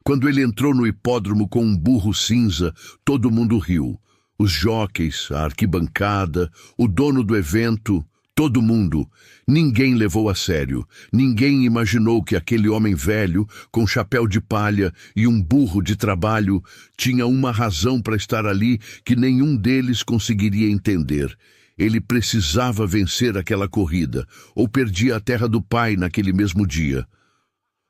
Quando ele entrou no hipódromo com um burro cinza, todo mundo riu. Os jóqueis, a arquibancada, o dono do evento, todo mundo. Ninguém levou a sério. Ninguém imaginou que aquele homem velho, com chapéu de palha e um burro de trabalho, tinha uma razão para estar ali que nenhum deles conseguiria entender. Ele precisava vencer aquela corrida, ou perdia a terra do pai naquele mesmo dia.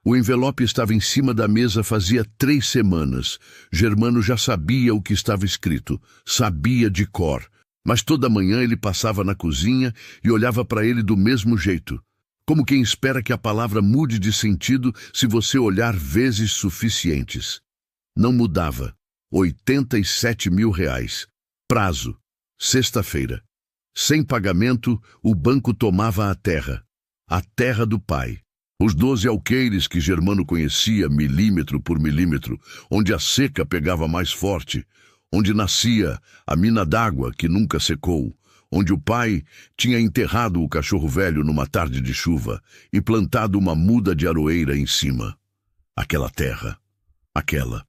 O envelope estava em cima da mesa fazia 3 semanas. Germano já sabia o que estava escrito, sabia de cor. Mas toda manhã ele passava na cozinha e olhava para ele do mesmo jeito, como quem espera que a palavra mude de sentido se você olhar vezes suficientes. Não mudava. 87 mil reais. Prazo. Sexta-feira. Sem pagamento, o banco tomava a terra do pai. Os 12 alqueires que Germano conhecia milímetro por milímetro, onde a seca pegava mais forte, onde nascia a mina d'água que nunca secou, onde o pai tinha enterrado o cachorro velho numa tarde de chuva e plantado uma muda de aroeira em cima. Aquela terra. Aquela.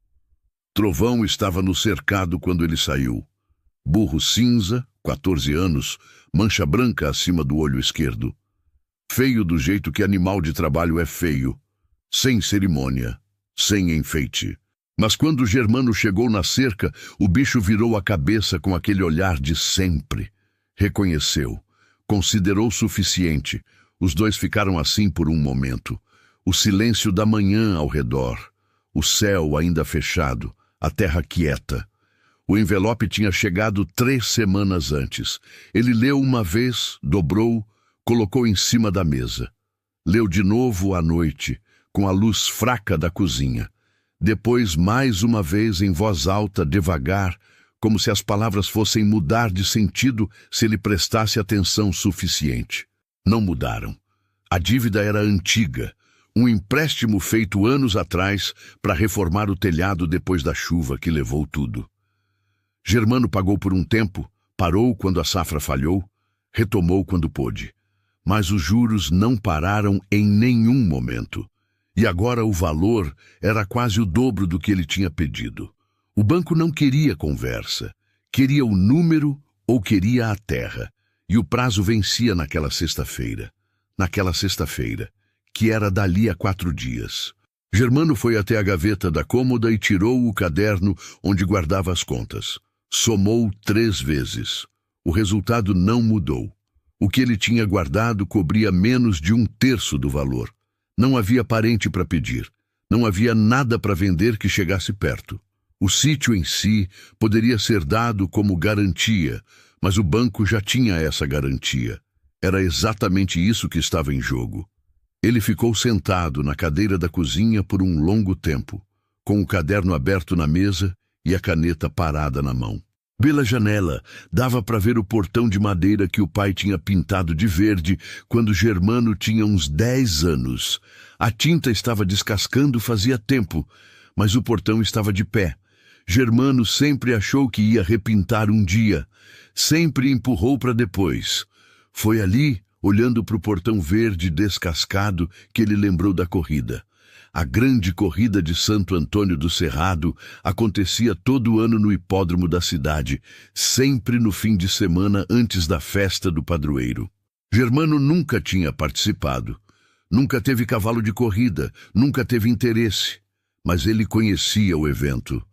Trovão estava no cercado quando ele saiu. Burro cinza, 14 anos, mancha branca acima do olho esquerdo. Feio do jeito que animal de trabalho é feio, sem cerimônia, sem enfeite. Mas quando Germano chegou na cerca, o bicho virou a cabeça com aquele olhar de sempre. Reconheceu, considerou suficiente. Os dois ficaram assim por um momento. O silêncio da manhã ao redor, o céu ainda fechado, a terra quieta. O envelope tinha chegado 3 semanas antes. Ele leu uma vez, dobrou, colocou em cima da mesa. Leu de novo à noite, com a luz fraca da cozinha. Depois, mais uma vez, em voz alta, devagar, como se as palavras fossem mudar de sentido se ele prestasse atenção suficiente. Não mudaram. A dívida era antiga, um empréstimo feito anos atrás para reformar o telhado depois da chuva que levou tudo. Germano pagou por um tempo, parou quando a safra falhou, retomou quando pôde. Mas os juros não pararam em nenhum momento. E agora o valor era quase o dobro do que ele tinha pedido. O banco não queria conversa. Queria o número ou queria a terra. E o prazo vencia naquela sexta-feira. Naquela sexta-feira, que era dali a 4 dias. Germano foi até a gaveta da cômoda e tirou o caderno onde guardava as contas. Somou 3 vezes. O resultado não mudou. O que ele tinha guardado cobria menos de 1/3 do valor. Não havia parente para pedir. Não havia nada para vender que chegasse perto. O sítio em si poderia ser dado como garantia, mas o banco já tinha essa garantia. Era exatamente isso que estava em jogo. Ele ficou sentado na cadeira da cozinha por um longo tempo, com o caderno aberto na mesa e a caneta parada na mão. Pela janela, dava para ver o portão de madeira que o pai tinha pintado de verde quando Germano tinha uns 10 anos. A tinta estava descascando fazia tempo, mas o portão estava de pé. Germano sempre achou que ia repintar um dia. Sempre empurrou para depois. Foi ali, olhando para o portão verde descascado, que ele lembrou da corrida. A grande corrida de Santo Antônio do Cerrado acontecia todo ano no hipódromo da cidade, sempre no fim de semana antes da festa do padroeiro. Germano nunca tinha participado, nunca teve cavalo de corrida, nunca teve interesse, mas ele conhecia o evento.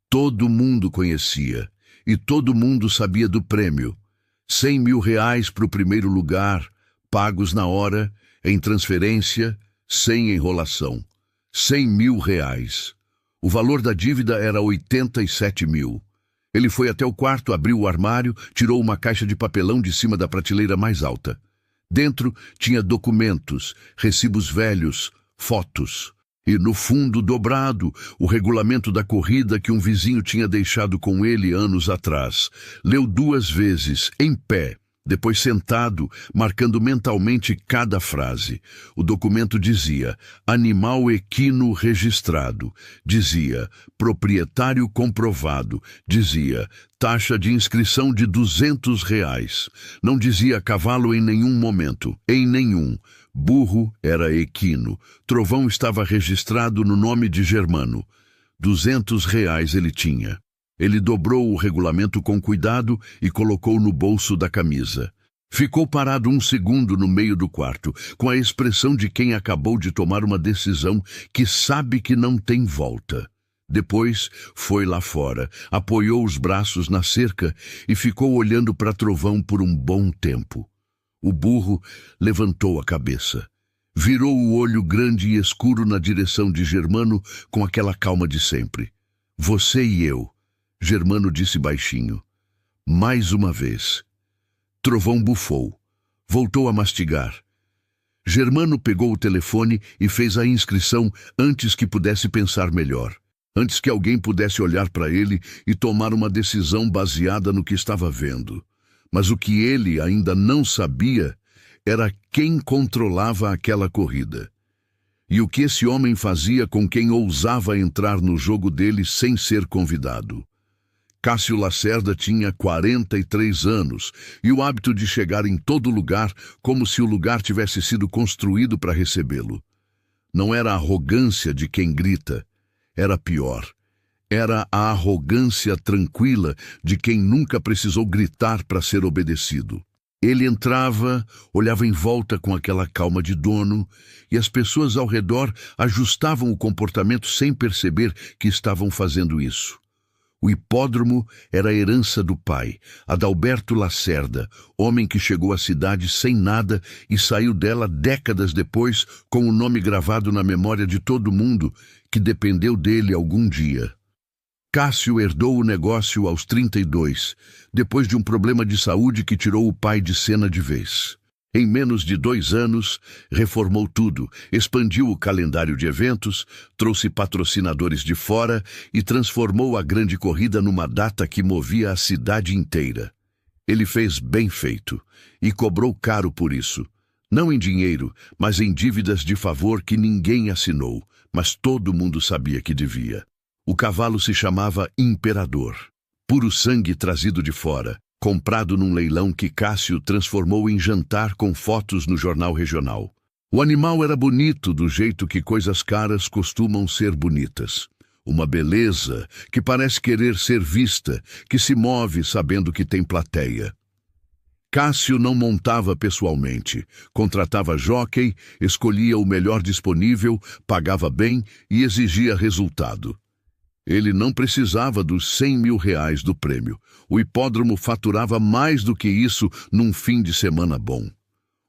Todo mundo conhecia, e todo mundo sabia do prêmio. 100 mil reais para o primeiro lugar, pagos na hora, em transferência, sem enrolação. 100 mil reais. O valor da dívida era 87 mil. Ele foi até o quarto, abriu o armário, tirou uma caixa de papelão de cima da prateleira mais alta. Dentro tinha documentos, recibos velhos, fotos. E no fundo, dobrado, o regulamento da corrida que um vizinho tinha deixado com ele anos atrás. Leu 2 vezes, em pé, depois sentado, marcando mentalmente cada frase. O documento dizia: animal equino registrado. Dizia: proprietário comprovado. Dizia: taxa de inscrição de 200 reais. Não dizia cavalo em nenhum momento, em nenhum. Burro era equino. Trovão estava registrado no nome de Germano. R$ 200 ele tinha. Ele dobrou o regulamento com cuidado e colocou no bolso da camisa. Ficou parado um segundo no meio do quarto, com a expressão de quem acabou de tomar uma decisão que sabe que não tem volta. Depois foi lá fora, apoiou os braços na cerca e ficou olhando para Trovão por um bom tempo. O burro levantou a cabeça. Virou o olho grande e escuro na direção de Germano com aquela calma de sempre. Você e eu, Germano disse baixinho. Mais uma vez. Trovão bufou. Voltou a mastigar. Germano pegou o telefone e fez a inscrição antes que pudesse pensar melhor. Antes que alguém pudesse olhar para ele e tomar uma decisão baseada no que estava vendo. Mas o que ele ainda não sabia era quem controlava aquela corrida. E o que esse homem fazia com quem ousava entrar no jogo dele sem ser convidado. Cássio Lacerda tinha 43 anos e o hábito de chegar em todo lugar como se o lugar tivesse sido construído para recebê-lo. Não era a arrogância de quem grita, era pior. Era a arrogância tranquila de quem nunca precisou gritar para ser obedecido. Ele entrava, olhava em volta com aquela calma de dono, e as pessoas ao redor ajustavam o comportamento sem perceber que estavam fazendo isso. O hipódromo era a herança do pai, Adalberto Lacerda, homem que chegou à cidade sem nada e saiu dela décadas depois com o nome gravado na memória de todo mundo que dependeu dele algum dia. Cássio herdou o negócio aos 32, depois de um problema de saúde que tirou o pai de cena de vez. Em menos de 2 anos, reformou tudo, expandiu o calendário de eventos, trouxe patrocinadores de fora e transformou a grande corrida numa data que movia a cidade inteira. Ele fez bem feito e cobrou caro por isso. Não em dinheiro, mas em dívidas de favor que ninguém assinou, mas todo mundo sabia que devia. O cavalo se chamava Imperador. Puro sangue trazido de fora, comprado num leilão que Cássio transformou em jantar com fotos no jornal regional. O animal era bonito do jeito que coisas caras costumam ser bonitas. Uma beleza que parece querer ser vista, que se move sabendo que tem plateia. Cássio não montava pessoalmente, contratava jockey, escolhia o melhor disponível, pagava bem e exigia resultado. Ele não precisava dos R$100 mil do prêmio. O hipódromo faturava mais do que isso num fim de semana bom.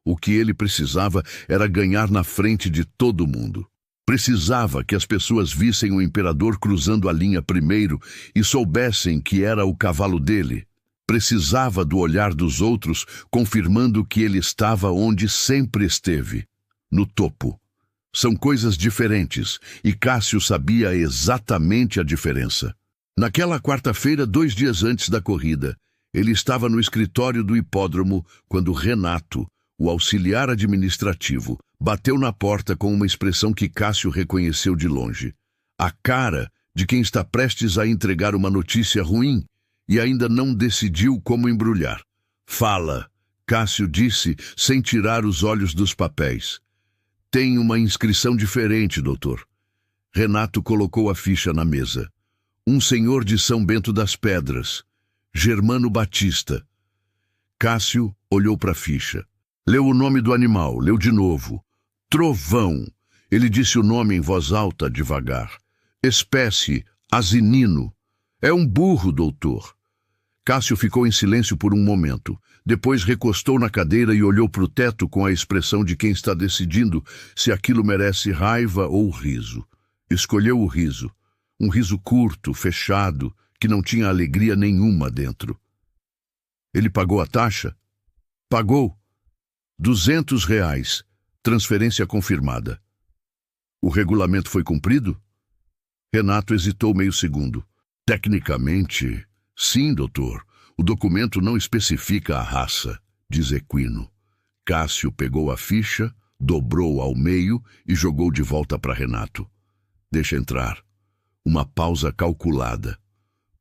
O que ele precisava era ganhar na frente de todo mundo. Precisava que as pessoas vissem o imperador cruzando a linha primeiro e soubessem que era o cavalo dele. Precisava do olhar dos outros, confirmando que ele estava onde sempre esteve, no topo. São coisas diferentes, e Cássio sabia exatamente a diferença. Naquela quarta-feira, 2 dias antes da corrida, ele estava no escritório do hipódromo quando Renato, o auxiliar administrativo, bateu na porta com uma expressão que Cássio reconheceu de longe. A cara de quem está prestes a entregar uma notícia ruim e ainda não decidiu como embrulhar. Fala, Cássio disse, sem tirar os olhos dos papéis. Tem uma inscrição diferente, doutor. Renato colocou a ficha na mesa. Um senhor de São Bento das Pedras, Germano Batista. Cássio olhou para a ficha. Leu o nome do animal, leu de novo. Trovão. Ele disse o nome em voz alta, devagar. Espécie, asinino. É um burro, doutor. Cássio ficou em silêncio por um momento. Depois recostou na cadeira e olhou para o teto com a expressão de quem está decidindo se aquilo merece raiva ou riso. Escolheu o riso. Um riso curto, fechado, que não tinha alegria nenhuma dentro. Ele pagou a taxa? Pagou. R$200. Transferência confirmada. O regulamento foi cumprido? Renato hesitou meio segundo. Tecnicamente, sim, doutor. O documento não especifica a raça, diz equino. Cássio pegou a ficha, dobrou ao meio e jogou de volta para Renato. Deixa entrar. Uma pausa calculada.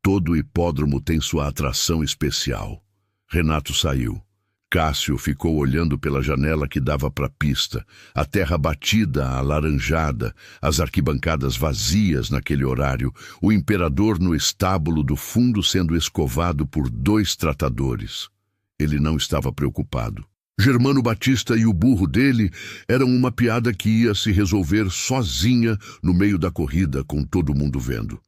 Todo hipódromo tem sua atração especial. Renato saiu. Cássio ficou olhando pela janela que dava para a pista, a terra batida, alaranjada, as arquibancadas vazias naquele horário, o imperador no estábulo do fundo sendo escovado por 2 tratadores. Ele não estava preocupado. Germano Batista e o burro dele eram uma piada que ia se resolver sozinha no meio da corrida, com todo mundo vendo.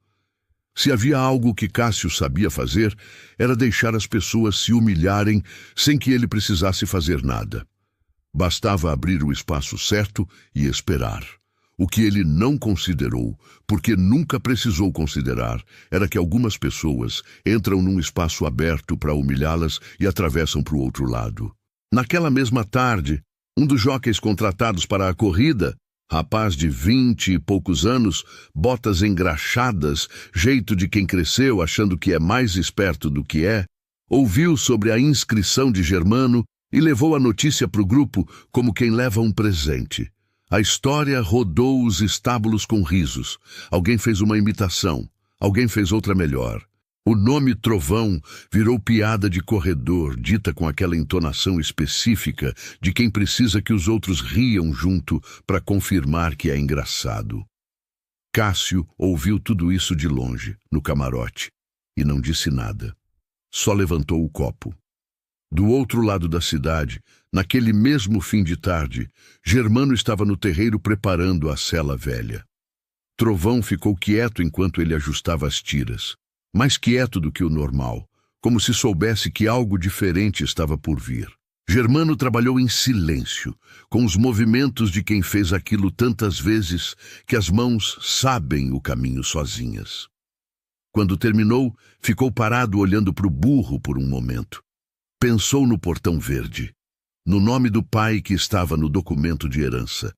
Se havia algo que Cássio sabia fazer, era deixar as pessoas se humilharem sem que ele precisasse fazer nada. Bastava abrir o espaço certo e esperar. O que ele não considerou, porque nunca precisou considerar, era que algumas pessoas entram num espaço aberto para humilhá-las e atravessam para o outro lado. Naquela mesma tarde, um dos jockeys contratados para a corrida, rapaz de 20 e poucos anos, botas engraxadas, jeito de quem cresceu achando que é mais esperto do que é, ouviu sobre a inscrição de Germano e levou a notícia para o grupo como quem leva um presente. A história rodou os estábulos com risos. Alguém fez uma imitação, alguém fez outra melhor. O nome Trovão virou piada de corredor, dita com aquela entonação específica de quem precisa que os outros riam junto para confirmar que é engraçado. Cássio ouviu tudo isso de longe, no camarote, e não disse nada. Só levantou o copo. Do outro lado da cidade, naquele mesmo fim de tarde, Germano estava no terreiro preparando a sela velha. Trovão ficou quieto enquanto ele ajustava as tiras. Mais quieto do que o normal, como se soubesse que algo diferente estava por vir. Germano trabalhou em silêncio, com os movimentos de quem fez aquilo tantas vezes que as mãos sabem o caminho sozinhas. Quando terminou, ficou parado olhando para o burro por um momento. Pensou no portão verde, no nome do pai que estava no documento de herança,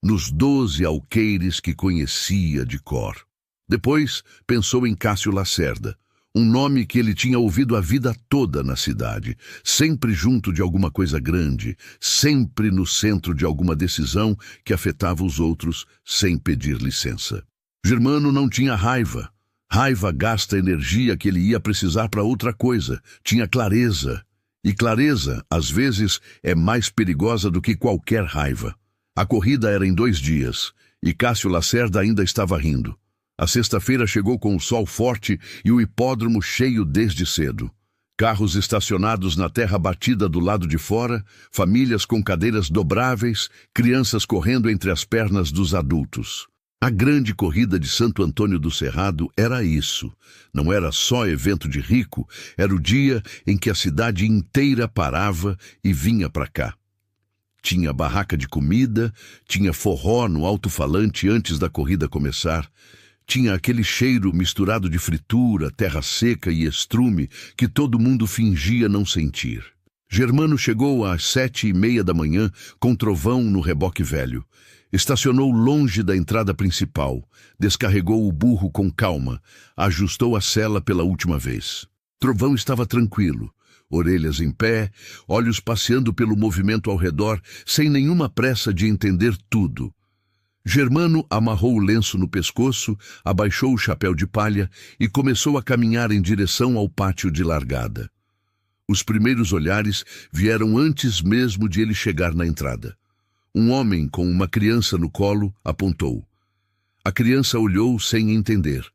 nos 12 alqueires que conhecia de cor. Depois pensou em Cássio Lacerda, um nome que ele tinha ouvido a vida toda na cidade, sempre junto de alguma coisa grande, sempre no centro de alguma decisão que afetava os outros sem pedir licença. Germano não tinha raiva. Raiva gasta energia que ele ia precisar para outra coisa. Tinha clareza. E clareza, às vezes, é mais perigosa do que qualquer raiva. A corrida era em 2 dias, e Cássio Lacerda ainda estava rindo. A sexta-feira chegou com o sol forte e o hipódromo cheio desde cedo. Carros estacionados na terra batida do lado de fora, famílias com cadeiras dobráveis, crianças correndo entre as pernas dos adultos. A grande corrida de Santo Antônio do Cerrado era isso. Não era só evento de rico, era o dia em que a cidade inteira parava e vinha para cá. Tinha barraca de comida, tinha forró no alto-falante antes da corrida começar. Tinha aquele cheiro misturado de fritura, terra seca e estrume que todo mundo fingia não sentir. Germano chegou às 7h30 da manhã com Trovão no reboque velho. Estacionou longe da entrada principal, descarregou o burro com calma, ajustou a sela pela última vez. Trovão estava tranquilo, orelhas em pé, olhos passeando pelo movimento ao redor, sem nenhuma pressa de entender tudo. Germano amarrou o lenço no pescoço, abaixou o chapéu de palha e começou a caminhar em direção ao pátio de largada. Os primeiros olhares vieram antes mesmo de ele chegar na entrada. Um homem com uma criança no colo apontou. A criança olhou sem entender.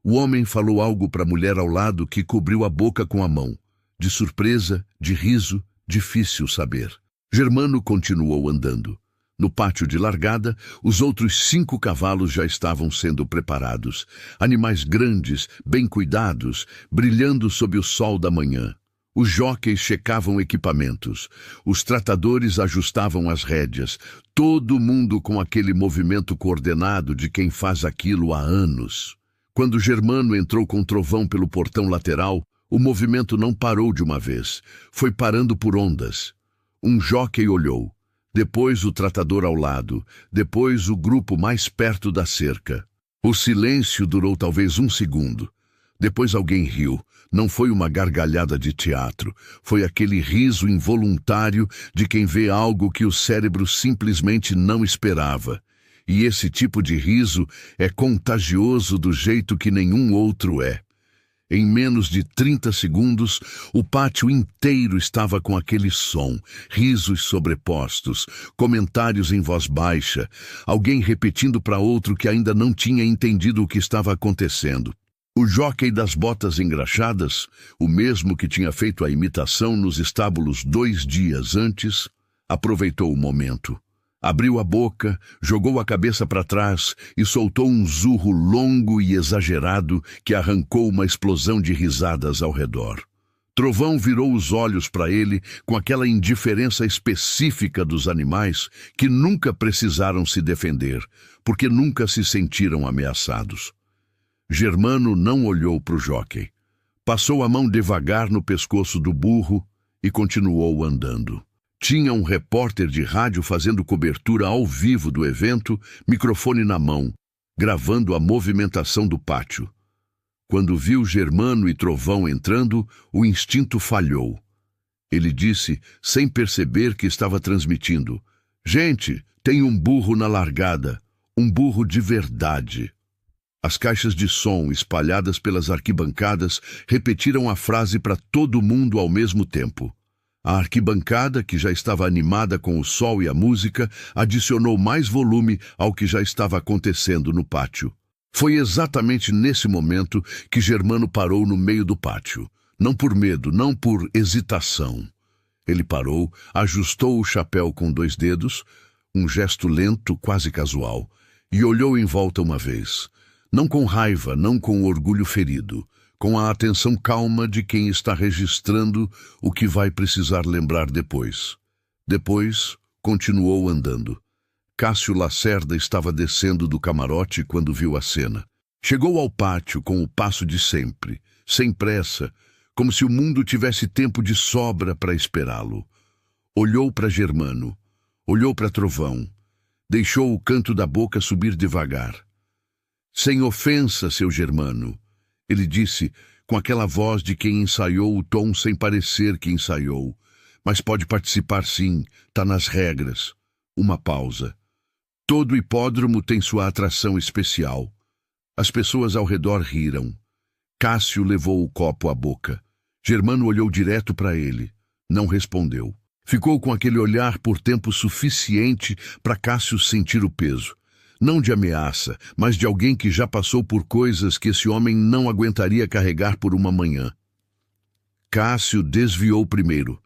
O homem falou algo para a mulher ao lado que cobriu a boca com a mão. De surpresa, de riso, difícil saber. Germano continuou andando. No pátio de largada, os outros 5 cavalos já estavam sendo preparados. Animais grandes, bem cuidados, brilhando sob o sol da manhã. Os jockeys checavam equipamentos. Os tratadores ajustavam as rédeas. Todo mundo com aquele movimento coordenado de quem faz aquilo há anos. Quando Germano entrou com Trovão pelo portão lateral, o movimento não parou de uma vez. Foi parando por ondas. Um jockey olhou. Depois o tratador ao lado, depois o grupo mais perto da cerca. O silêncio durou talvez 1 segundo. Depois alguém riu. Não foi uma gargalhada de teatro, foi aquele riso involuntário de quem vê algo que o cérebro simplesmente não esperava. E esse tipo de riso é contagioso do jeito que nenhum outro é. Em menos de 30 segundos, o pátio inteiro estava com aquele som, risos sobrepostos, comentários em voz baixa, alguém repetindo para outro que ainda não tinha entendido o que estava acontecendo. O jóquei das botas engraxadas, o mesmo que tinha feito a imitação nos estábulos 2 dias antes, aproveitou o momento. Abriu a boca, jogou a cabeça para trás e soltou um zurro longo e exagerado que arrancou uma explosão de risadas ao redor. Trovão virou os olhos para ele com aquela indiferença específica dos animais que nunca precisaram se defender, porque nunca se sentiram ameaçados. Germano não olhou para o jóquei. Passou a mão devagar no pescoço do burro e continuou andando. Tinha um repórter de rádio fazendo cobertura ao vivo do evento, microfone na mão, gravando a movimentação do pátio. Quando viu Germano e Trovão entrando, o instinto falhou. Ele disse, sem perceber que estava transmitindo: "Gente, tem um burro na largada, um burro de verdade." As caixas de som espalhadas pelas arquibancadas repetiram a frase para todo mundo ao mesmo tempo. A arquibancada, que já estava animada com o sol e a música, adicionou mais volume ao que já estava acontecendo no pátio. Foi exatamente nesse momento que Germano parou no meio do pátio. Não por medo, não por hesitação. Ele parou, ajustou o chapéu com 2 dedos, um gesto lento, quase casual, e olhou em volta uma vez. Não com raiva, não com orgulho ferido, com a atenção calma de quem está registrando o que vai precisar lembrar depois. Depois, continuou andando. Cássio Lacerda estava descendo do camarote quando viu a cena. Chegou ao pátio com o passo de sempre, sem pressa, como se o mundo tivesse tempo de sobra para esperá-lo. Olhou para Germano, olhou para Trovão, deixou o canto da boca subir devagar. "Sem ofensa, seu Germano", ele disse com aquela voz de quem ensaiou o tom sem parecer que ensaiou. "Mas pode participar sim, tá nas regras." Uma pausa. Todo hipódromo tem sua atração especial. As pessoas ao redor riram. Cássio levou o copo à boca. Germano olhou direto para ele. Não respondeu. Ficou com aquele olhar por tempo suficiente para Cássio sentir o peso. Não de ameaça, mas de alguém que já passou por coisas que esse homem não aguentaria carregar por uma manhã. Cássio desviou primeiro.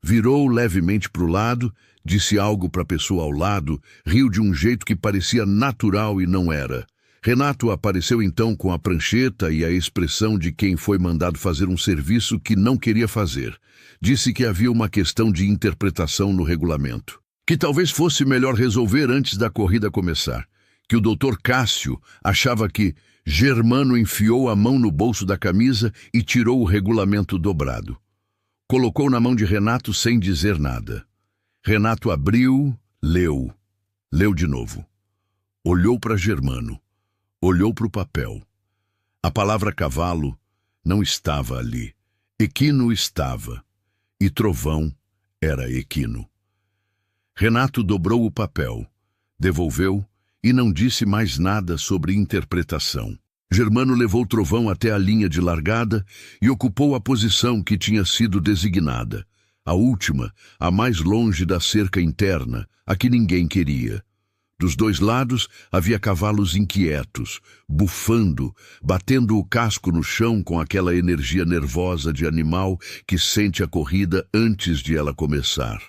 Virou levemente para o lado, disse algo para a pessoa ao lado, riu de um jeito que parecia natural e não era. Renato apareceu então com a prancheta e a expressão de quem foi mandado fazer um serviço que não queria fazer. Disse que havia uma questão de interpretação no regulamento, que talvez fosse melhor resolver antes da corrida começar. Que o doutor Cássio achava que Germano enfiou a mão no bolso da camisa e tirou o regulamento dobrado. Colocou na mão de Renato sem dizer nada. Renato abriu, leu. Leu de novo. Olhou para Germano. Olhou para o papel. A palavra cavalo não estava ali. Equino estava. E Trovão era equino. Renato dobrou o papel. Devolveu e não disse mais nada sobre interpretação. Germano levou Trovão até a linha de largada e ocupou a posição que tinha sido designada. A última, a mais longe da cerca interna, a que ninguém queria. Dos 2 lados havia cavalos inquietos, bufando, batendo o casco no chão com aquela energia nervosa de animal que sente a corrida antes de ela começar.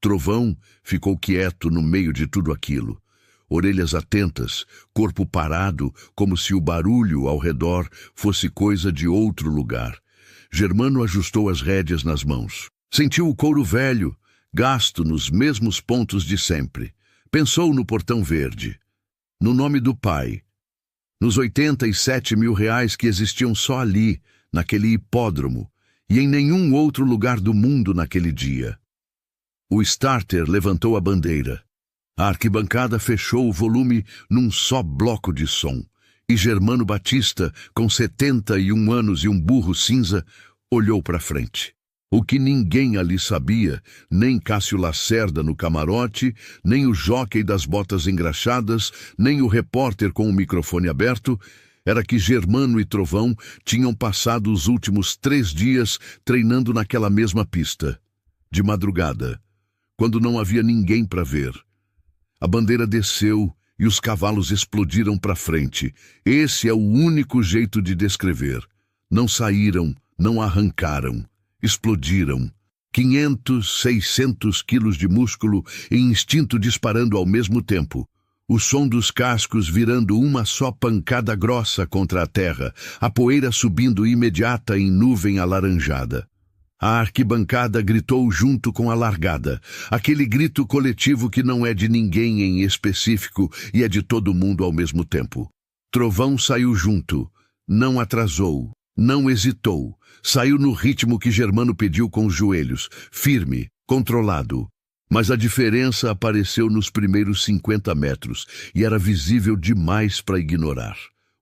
Trovão ficou quieto no meio de tudo aquilo. Orelhas atentas, corpo parado, como se o barulho ao redor fosse coisa de outro lugar. Germano ajustou as rédeas nas mãos. Sentiu o couro velho, gasto nos mesmos pontos de sempre. Pensou no portão verde, no nome do pai, nos 87 mil reais que existiam só ali, naquele hipódromo, e em nenhum outro lugar do mundo naquele dia. O starter levantou a bandeira. A arquibancada fechou o volume num só bloco de som, e Germano Batista, com 71 anos e um burro cinza, olhou para frente. O que ninguém ali sabia, nem Cássio Lacerda no camarote, nem o jóquei das botas engraxadas, nem o repórter com o microfone aberto, era que Germano e Trovão tinham passado os últimos 3 dias treinando naquela mesma pista. De madrugada, quando não havia ninguém para ver. A bandeira desceu e os cavalos explodiram para frente. Esse é o único jeito de descrever. Não saíram, não arrancaram. Explodiram. 500, 600 quilos de músculo e instinto disparando ao mesmo tempo. O som dos cascos virando uma só pancada grossa contra a terra, a poeira subindo imediata em nuvem alaranjada. A arquibancada gritou junto com a largada, aquele grito coletivo que não é de ninguém em específico e é de todo mundo ao mesmo tempo. Trovão saiu junto, não atrasou, não hesitou, saiu no ritmo que Germano pediu com os joelhos, firme, controlado. Mas a diferença apareceu nos primeiros 50 metros e era visível demais para ignorar.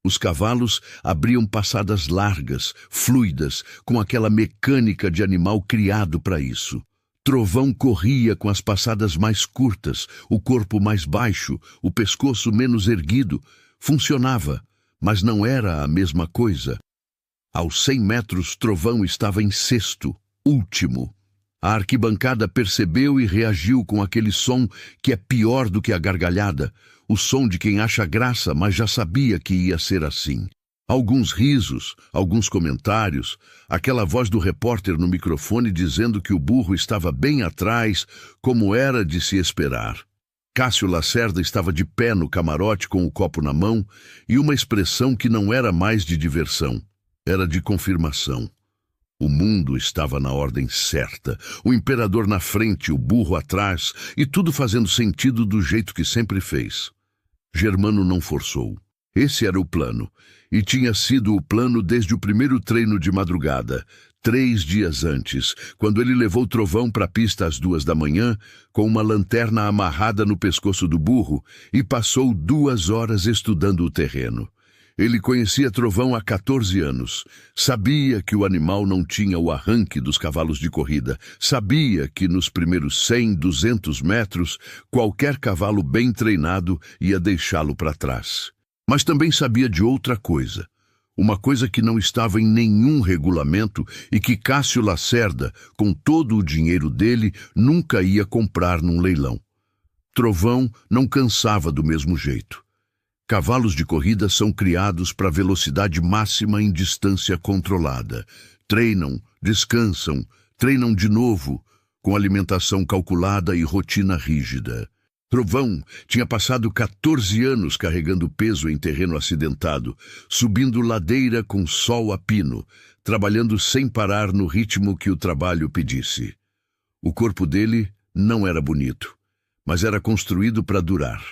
Os cavalos abriam passadas largas, fluidas, com aquela mecânica de animal criado para isso. Trovão corria com as passadas mais curtas, o corpo mais baixo, o pescoço menos erguido. Funcionava, mas não era a mesma coisa. Aos 100 metros, Trovão estava em sexto, último. A arquibancada percebeu e reagiu com aquele som que é pior do que a gargalhada, o som de quem acha graça, mas já sabia que ia ser assim. Alguns risos, alguns comentários, aquela voz do repórter no microfone dizendo que o burro estava bem atrás, como era de se esperar. Cássio Lacerda estava de pé no camarote com o copo na mão e uma expressão que não era mais de diversão, era de confirmação. O mundo estava na ordem certa, o imperador na frente, o burro atrás, e tudo fazendo sentido do jeito que sempre fez. Germano não forçou. Esse era o plano, e tinha sido o plano desde o primeiro treino de madrugada, 3 dias antes, quando ele levou Trovão para a pista às 2 da manhã, com uma lanterna amarrada no pescoço do burro, e passou 2 horas estudando o terreno. Ele conhecia Trovão há 14 anos. Sabia que o animal não tinha o arranque dos cavalos de corrida. Sabia que nos primeiros 100, 200 metros, qualquer cavalo bem treinado ia deixá-lo para trás. Mas também sabia de outra coisa. Uma coisa que não estava em nenhum regulamento e que Cássio Lacerda, com todo o dinheiro dele, nunca ia comprar num leilão. Trovão não cansava do mesmo jeito. Cavalos de corrida são criados para velocidade máxima em distância controlada. Treinam, descansam, treinam de novo, com alimentação calculada e rotina rígida. Trovão tinha passado 14 anos carregando peso em terreno acidentado, subindo ladeira com sol a pino, trabalhando sem parar no ritmo que o trabalho pedisse. O corpo dele não era bonito, mas era construído para durar.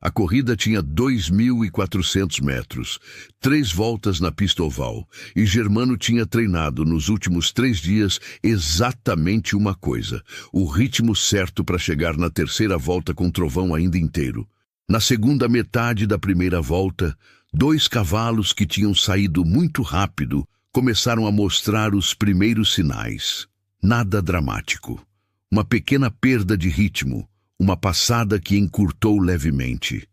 A corrida tinha 2.400 metros, 3 voltas na pista oval, e Germano tinha treinado nos últimos 3 dias exatamente uma coisa, o ritmo certo para chegar na terceira volta com Trovão ainda inteiro. Na segunda metade da primeira volta, 2 cavalos que tinham saído muito rápido começaram a mostrar os primeiros sinais. Nada dramático. Uma pequena perda de ritmo. Uma passada que encurtou levemente.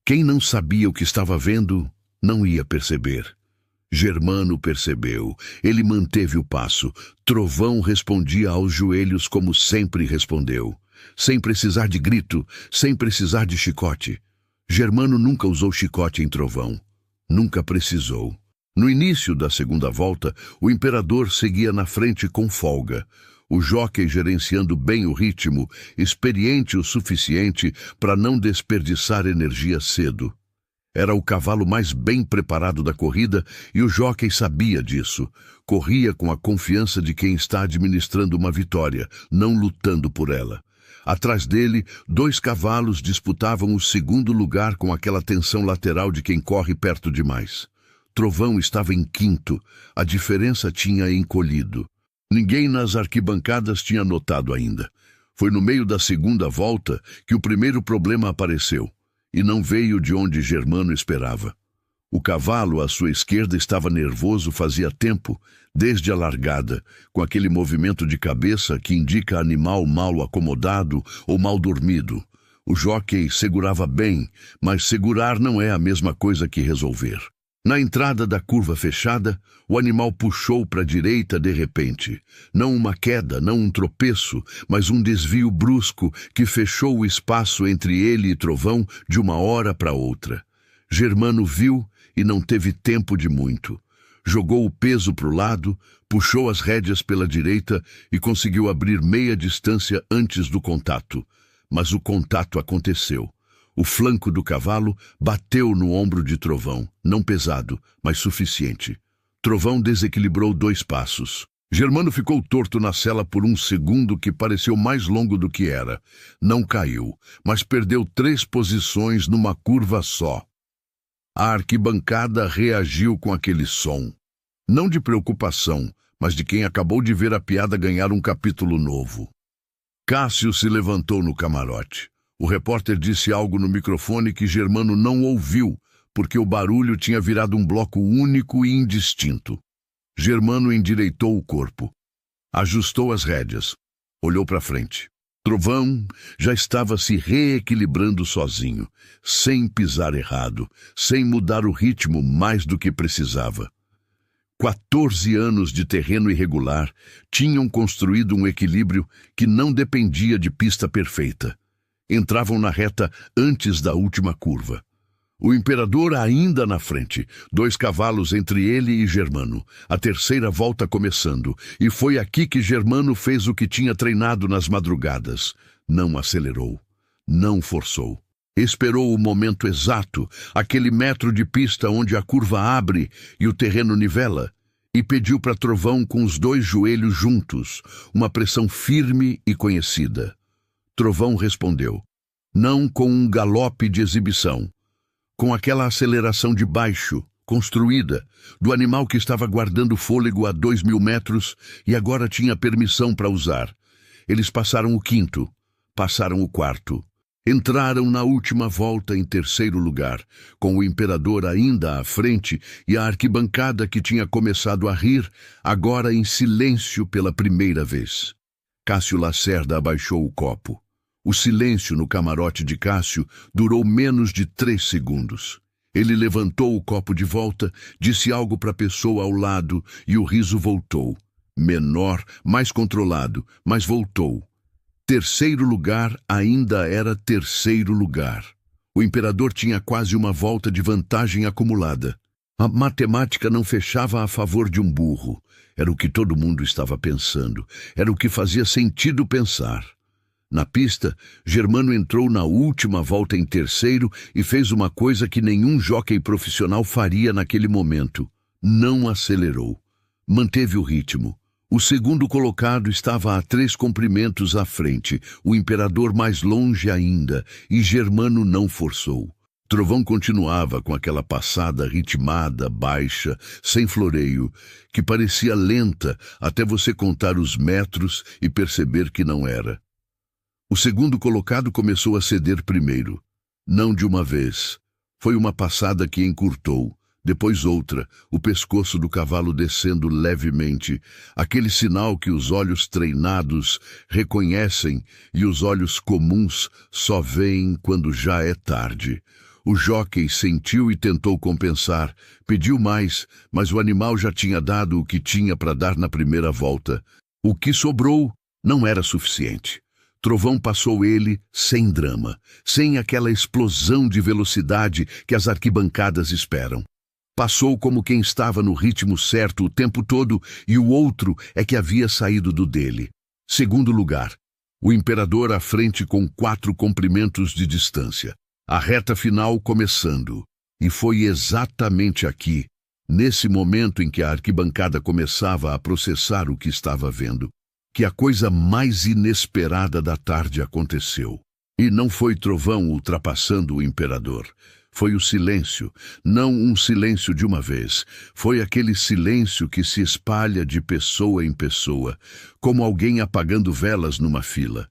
Quem não sabia o que estava vendo, não ia perceber. Germano percebeu. Ele manteve o passo. Trovão respondia aos joelhos como sempre respondeu. Sem precisar de grito, sem precisar de chicote. Germano nunca usou chicote em Trovão. Nunca precisou. No início da segunda volta, o imperador seguia na frente com folga. O jockey gerenciando bem o ritmo, experiente o suficiente para não desperdiçar energia cedo. Era o cavalo mais bem preparado da corrida e o jockey sabia disso. Corria com a confiança de quem está administrando uma vitória, não lutando por ela. Atrás dele, 2 cavalos disputavam o segundo lugar com aquela tensão lateral de quem corre perto demais. Trovão estava em quinto, a diferença tinha encolhido. Ninguém nas arquibancadas tinha notado ainda. Foi no meio da segunda volta que o primeiro problema apareceu, e não veio de onde Germano esperava. O cavalo à sua esquerda estava nervoso fazia tempo, desde a largada, com aquele movimento de cabeça que indica animal mal acomodado ou mal dormido. O jockey segurava bem, mas segurar não é a mesma coisa que resolver. Na entrada da curva fechada, o animal puxou para a direita de repente. Não uma queda, não um tropeço, mas um desvio brusco que fechou o espaço entre ele e Trovão de uma hora para outra. Germano viu e não teve tempo de muito. Jogou o peso para o lado, puxou as rédeas pela direita e conseguiu abrir meia distância antes do contato. Mas o contato aconteceu. O flanco do cavalo bateu no ombro de Trovão, não pesado, mas suficiente. Trovão desequilibrou 2 passos. Germano ficou torto na sela por um segundo que pareceu mais longo do que era. Não caiu, mas perdeu 3 posições numa curva só. A arquibancada reagiu com aquele som. Não de preocupação, mas de quem acabou de ver a piada ganhar um capítulo novo. Cássio se levantou no camarote. O repórter disse algo no microfone que Germano não ouviu, porque o barulho tinha virado um bloco único e indistinto. Germano endireitou o corpo. Ajustou as rédeas. Olhou para frente. Trovão já estava se reequilibrando sozinho, sem pisar errado, sem mudar o ritmo mais do que precisava. 14 anos de terreno irregular tinham construído um equilíbrio que não dependia de pista perfeita. Entravam na reta antes da última curva. O imperador ainda na frente, 2 cavalos entre ele e Germano, a terceira volta começando, e foi aqui que Germano fez o que tinha treinado nas madrugadas. Não acelerou, não forçou. Esperou o momento exato, aquele metro de pista onde a curva abre e o terreno nivela, e pediu para Trovão com os 2 joelhos juntos, uma pressão firme e conhecida. Trovão respondeu, não com um galope de exibição, com aquela aceleração de baixo, construída, do animal que estava guardando fôlego a 2.000 metros e agora tinha permissão para usar. Eles passaram o 5º, passaram o 4º. Entraram na última volta em 3º lugar, com o imperador ainda à frente e a arquibancada que tinha começado a rir, agora em silêncio pela primeira vez. Cássio Lacerda abaixou o copo. O silêncio no camarote de Cássio durou menos de 3 segundos. Ele levantou o copo de volta, disse algo para a pessoa ao lado e o riso voltou. Menor, mais controlado, mas voltou. 3º lugar ainda era 3º lugar. O imperador tinha quase uma volta de vantagem acumulada. A matemática não fechava a favor de um burro. Era o que todo mundo estava pensando. Era o que fazia sentido pensar. Na pista, Germano entrou na última volta em 3º e fez uma coisa que nenhum jockey profissional faria naquele momento. Não acelerou. Manteve o ritmo. O 2º colocado estava a 3 comprimentos à frente, o imperador mais longe ainda, e Germano não forçou. Trovão continuava com aquela passada ritmada, baixa, sem floreio, que parecia lenta até você contar os metros e perceber que não era. O 2º colocado começou a ceder primeiro. Não de uma vez. Foi uma passada que encurtou, depois outra, o pescoço do cavalo descendo levemente, aquele sinal que os olhos treinados reconhecem e os olhos comuns só veem quando já é tarde. O jockey sentiu e tentou compensar, pediu mais, mas o animal já tinha dado o que tinha para dar na primeira volta. O que sobrou não era suficiente. Trovão passou ele sem drama, sem aquela explosão de velocidade que as arquibancadas esperam. Passou como quem estava no ritmo certo o tempo todo e o outro é que havia saído do dele. 2º lugar. O imperador à frente com 4 comprimentos de distância. A reta final começando. E foi exatamente aqui, nesse momento em que a arquibancada começava a processar o que estava vendo, que a coisa mais inesperada da tarde aconteceu. E não foi Trovão ultrapassando o imperador. Foi o silêncio, não um silêncio de uma vez. Foi aquele silêncio que se espalha de pessoa em pessoa, como alguém apagando velas numa fila.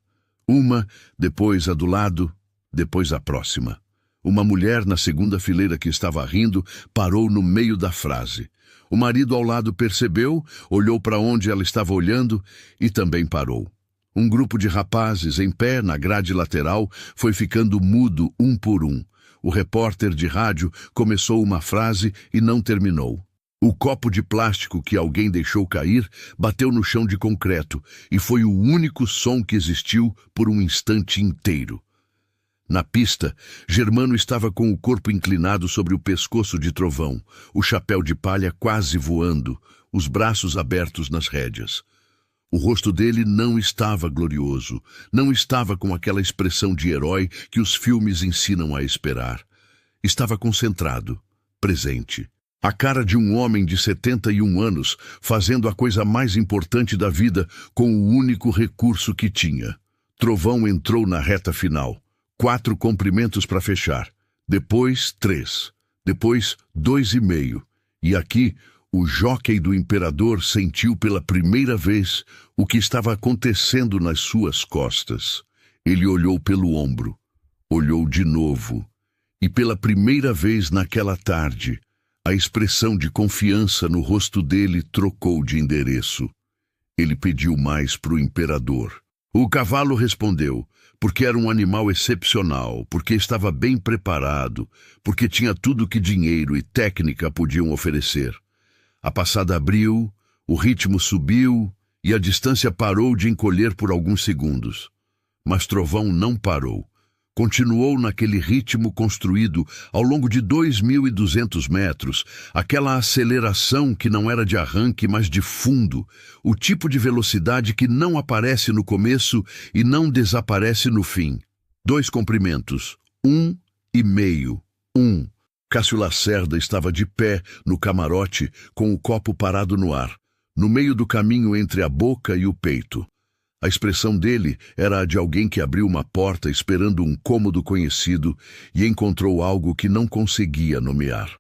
Uma, depois a do lado, depois a próxima. Uma mulher na 2ª fileira que estava rindo parou no meio da frase. O marido ao lado percebeu, olhou para onde ela estava olhando e também parou. Um grupo de rapazes em pé na grade lateral foi ficando mudo um por um. O repórter de rádio começou uma frase e não terminou. O copo de plástico que alguém deixou cair bateu no chão de concreto e foi o único som que existiu por um instante inteiro. Na pista, Germano estava com o corpo inclinado sobre o pescoço de Trovão, o chapéu de palha quase voando, os braços abertos nas rédeas. O rosto dele não estava glorioso, não estava com aquela expressão de herói que os filmes ensinam a esperar. Estava concentrado, presente. A cara de um homem de 71 anos fazendo a coisa mais importante da vida com o único recurso que tinha. Trovão entrou na reta final. 4 comprimentos para fechar. Depois 3. Depois 2,5. E aqui, o jóquei do imperador sentiu pela primeira vez o que estava acontecendo nas suas costas. Ele olhou pelo ombro. Olhou de novo. E pela primeira vez naquela tarde, a expressão de confiança no rosto dele trocou de endereço. Ele pediu mais para o imperador. O cavalo respondeu, porque era um animal excepcional, porque estava bem preparado, porque tinha tudo que dinheiro e técnica podiam oferecer. A passada abriu, o ritmo subiu e a distância parou de encolher por alguns segundos. Mas Trovão não parou. Continuou naquele ritmo construído ao longo de 2.200 metros, aquela aceleração que não era de arranque, mas de fundo, o tipo de velocidade que não aparece no começo e não desaparece no fim. 2 comprimentos, 1,5. Cássio Lacerda estava de pé no camarote com o copo parado no ar, no meio do caminho entre a boca e o peito. A expressão dele era a de alguém que abriu uma porta esperando um cômodo conhecido e encontrou algo que não conseguia nomear.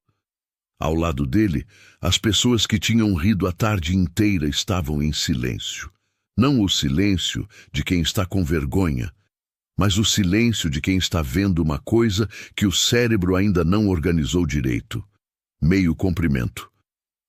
Ao lado dele, as pessoas que tinham rido a tarde inteira estavam em silêncio. Não o silêncio de quem está com vergonha, mas o silêncio de quem está vendo uma coisa que o cérebro ainda não organizou direito. Meio comprimento.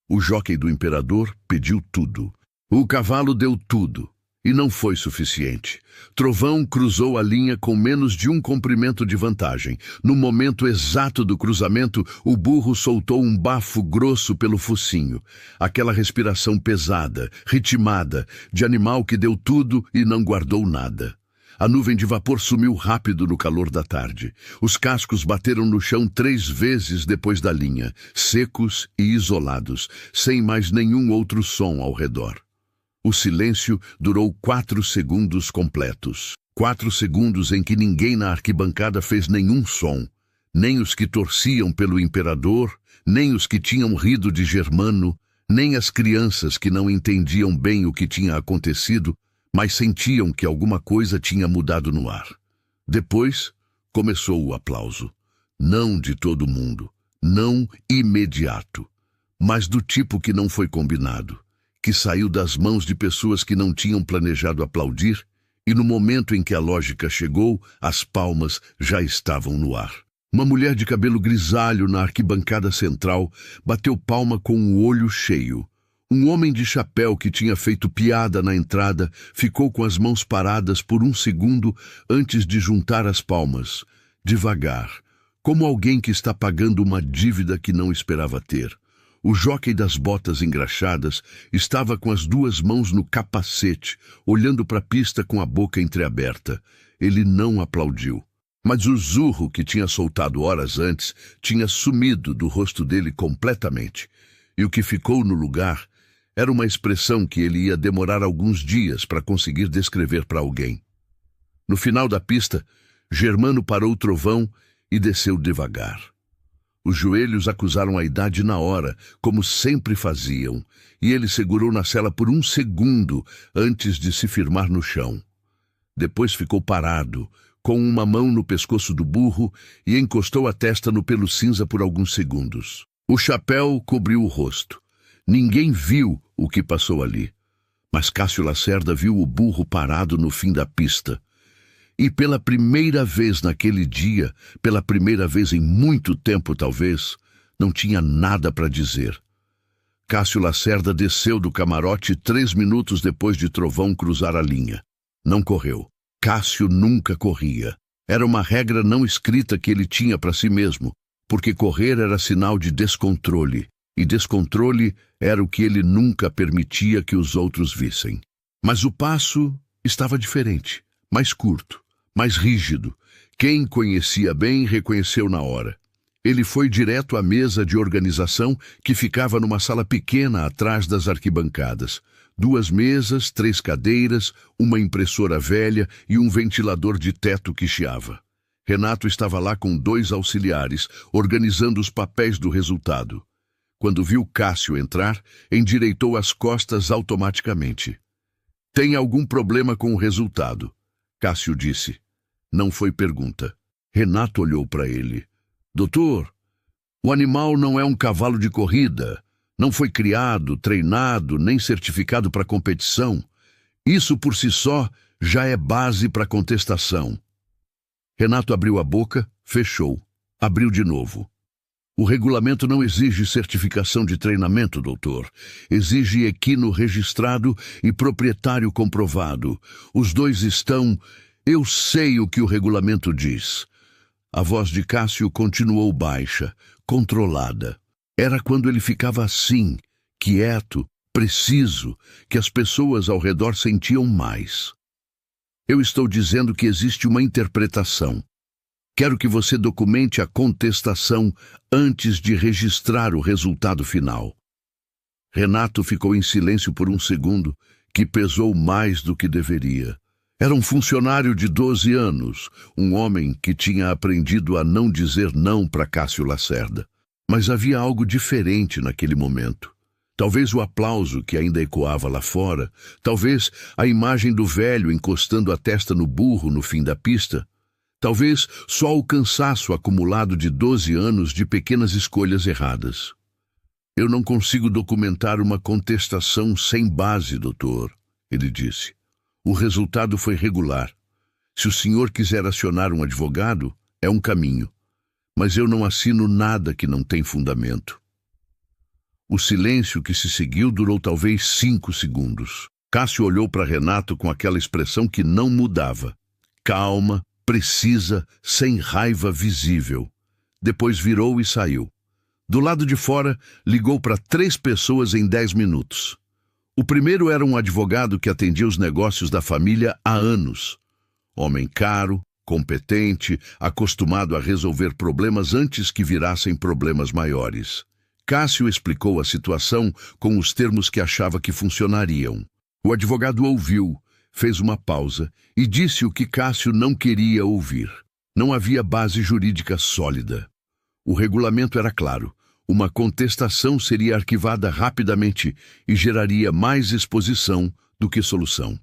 O jóquei do imperador pediu tudo. O cavalo deu tudo. E não foi suficiente. Trovão cruzou a linha com menos de 1 comprimento de vantagem. No momento exato do cruzamento, o burro soltou um bafo grosso pelo focinho. Aquela respiração pesada, ritmada, de animal que deu tudo e não guardou nada. A nuvem de vapor sumiu rápido no calor da tarde. Os cascos bateram no chão 3 vezes depois da linha, secos e isolados, sem mais nenhum outro som ao redor. O silêncio durou 4 segundos completos. 4 segundos em que ninguém na arquibancada fez nenhum som. Nem os que torciam pelo imperador, nem os que tinham rido de Germano, nem as crianças que não entendiam bem o que tinha acontecido, mas sentiam que alguma coisa tinha mudado no ar. Depois, começou o aplauso. Não de todo mundo, não imediato, mas do tipo que não foi combinado, que saiu das mãos de pessoas que não tinham planejado aplaudir, e no momento em que a lógica chegou, as palmas já estavam no ar. Uma mulher de cabelo grisalho na arquibancada central bateu palma com o olho cheio. Um homem de chapéu que tinha feito piada na entrada ficou com as mãos paradas por 1 segundo antes de juntar as palmas, devagar, como alguém que está pagando uma dívida que não esperava ter. O jóquei das botas engraxadas estava com as 2 mãos no capacete, olhando para a pista com a boca entreaberta. Ele não aplaudiu. Mas o zurro que tinha soltado horas antes tinha sumido do rosto dele completamente. E o que ficou no lugar era uma expressão que ele ia demorar alguns dias para conseguir descrever para alguém. No final da pista, Germano parou o Trovão e desceu devagar. Os joelhos acusaram a idade na hora, como sempre faziam, e ele segurou na sela por 1 segundo antes de se firmar no chão. Depois ficou parado, com uma mão no pescoço do burro e encostou a testa no pelo cinza por alguns segundos. O chapéu cobriu o rosto. Ninguém viu o que passou ali, mas Cássio Lacerda viu o burro parado no fim da pista. E pela primeira vez naquele dia, pela primeira vez em muito tempo talvez, não tinha nada para dizer. Cássio Lacerda desceu do camarote 3 minutos depois de Trovão cruzar a linha. Não correu. Cássio nunca corria. Era uma regra não escrita que ele tinha para si mesmo, porque correr era sinal de descontrole, e descontrole era o que ele nunca permitia que os outros vissem. Mas o passo estava diferente, mais curto, mais rígido. Quem conhecia bem reconheceu na hora. Ele foi direto à mesa de organização que ficava numa sala pequena atrás das arquibancadas. 2 mesas, 3 cadeiras, uma impressora velha e um ventilador de teto que chiava. Renato estava lá com 2 auxiliares, organizando os papéis do resultado. Quando viu Cássio entrar, endireitou as costas automaticamente. Tem algum problema com o resultado? Cássio disse. Não foi pergunta. Renato olhou para ele. Doutor, o animal não é um cavalo de corrida. Não foi criado, treinado, nem certificado para competição. Isso por si só já é base para contestação. Renato abriu a boca, fechou. Abriu de novo. O regulamento não exige certificação de treinamento, doutor. Exige equino registrado e proprietário comprovado. Os 2 estão... Eu sei o que o regulamento diz. A voz de Cássio continuou baixa, controlada. Era quando ele ficava assim, quieto, preciso, que as pessoas ao redor sentiam mais. Eu estou dizendo que existe uma interpretação. Quero que você documente a contestação antes de registrar o resultado final. Renato ficou em silêncio por um segundo, que pesou mais do que deveria. Era um funcionário de 12 anos, um homem que tinha aprendido a não dizer não para Cássio Lacerda. Mas havia algo diferente naquele momento. Talvez o aplauso que ainda ecoava lá fora, talvez a imagem do velho encostando a testa no burro no fim da pista, talvez só o cansaço acumulado de 12 anos de pequenas escolhas erradas. Eu não consigo documentar uma contestação sem base, doutor, ele disse. O resultado foi regular. Se o senhor quiser acionar um advogado, é um caminho. Mas eu não assino nada que não tem fundamento. O silêncio que se seguiu durou talvez 5 segundos. Cássio olhou para Renato com aquela expressão que não mudava. Calma, precisa, sem raiva visível. Depois virou e saiu. Do lado de fora, ligou para 3 pessoas em 10 minutos. O primeiro era um advogado que atendia os negócios da família há anos. Homem caro, competente, acostumado a resolver problemas antes que virassem problemas maiores. Cássio explicou a situação com os termos que achava que funcionariam. O advogado ouviu, fez uma pausa e disse o que Cássio não queria ouvir. Não havia base jurídica sólida. O regulamento era claro. Uma contestação seria arquivada rapidamente e geraria mais exposição do que solução.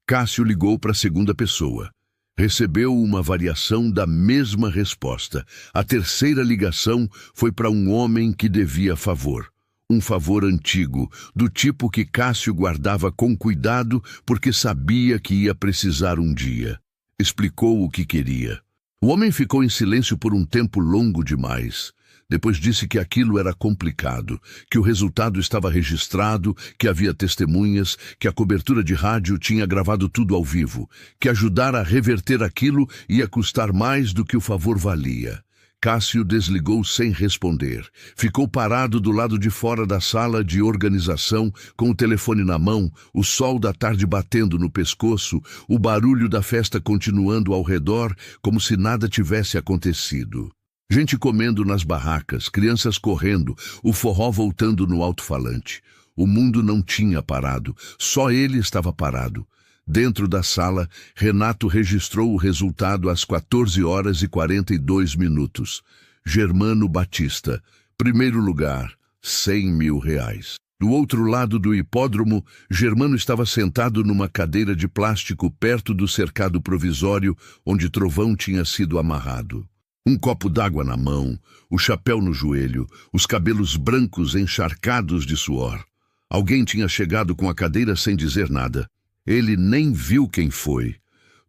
Cássio ligou para a segunda pessoa. Recebeu uma variação da mesma resposta. A terceira ligação foi para um homem que devia favor. Um favor antigo, do tipo que Cássio guardava com cuidado porque sabia que ia precisar um dia. Explicou o que queria. O homem ficou em silêncio por um tempo longo demais. Depois disse que aquilo era complicado, que o resultado estava registrado, que havia testemunhas, que a cobertura de rádio tinha gravado tudo ao vivo, que ajudar a reverter aquilo ia custar mais do que o favor valia. Cássio desligou sem responder. Ficou parado do lado de fora da sala de organização, com o telefone na mão, o sol da tarde batendo no pescoço, o barulho da festa continuando ao redor, como se nada tivesse acontecido. Gente comendo nas barracas, crianças correndo, o forró voltando no alto-falante. O mundo não tinha parado, só ele estava parado. Dentro da sala, Renato registrou o resultado às 14h42. Germano Batista, primeiro lugar, R$100.000. Do outro lado do hipódromo, Germano estava sentado numa cadeira de plástico perto do cercado provisório onde Trovão tinha sido amarrado. Um copo d'água na mão, o chapéu no joelho, os cabelos brancos encharcados de suor. Alguém tinha chegado com a cadeira sem dizer nada. Ele nem viu quem foi.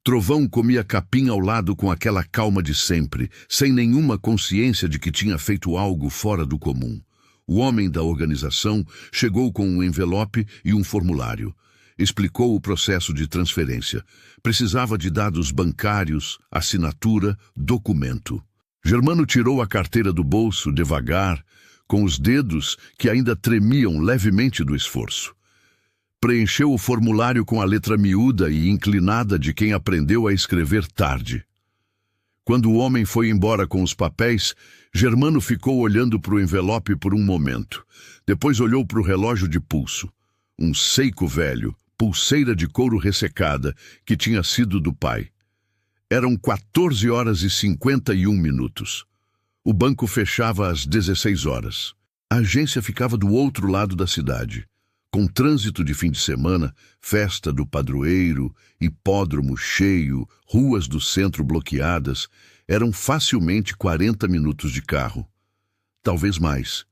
Trovão comia capim ao lado com aquela calma de sempre, sem nenhuma consciência de que tinha feito algo fora do comum. O homem da organização chegou com um envelope e um formulário. Explicou o processo de transferência. Precisava de dados bancários, assinatura, documento. Germano tirou a carteira do bolso, devagar, com os dedos que ainda tremiam levemente do esforço. Preencheu o formulário com a letra miúda e inclinada de quem aprendeu a escrever tarde. Quando o homem foi embora com os papéis, Germano ficou olhando para o envelope por um momento. Depois olhou para o relógio de pulso. Um Seiko velho, pulseira de couro ressecada, que tinha sido do pai. Eram 14h51. O banco fechava às 16 horas. A agência ficava do outro lado da cidade. Com trânsito de fim de semana, festa do padroeiro, hipódromo cheio, ruas do centro bloqueadas, eram facilmente 40 minutos de carro. Talvez mais.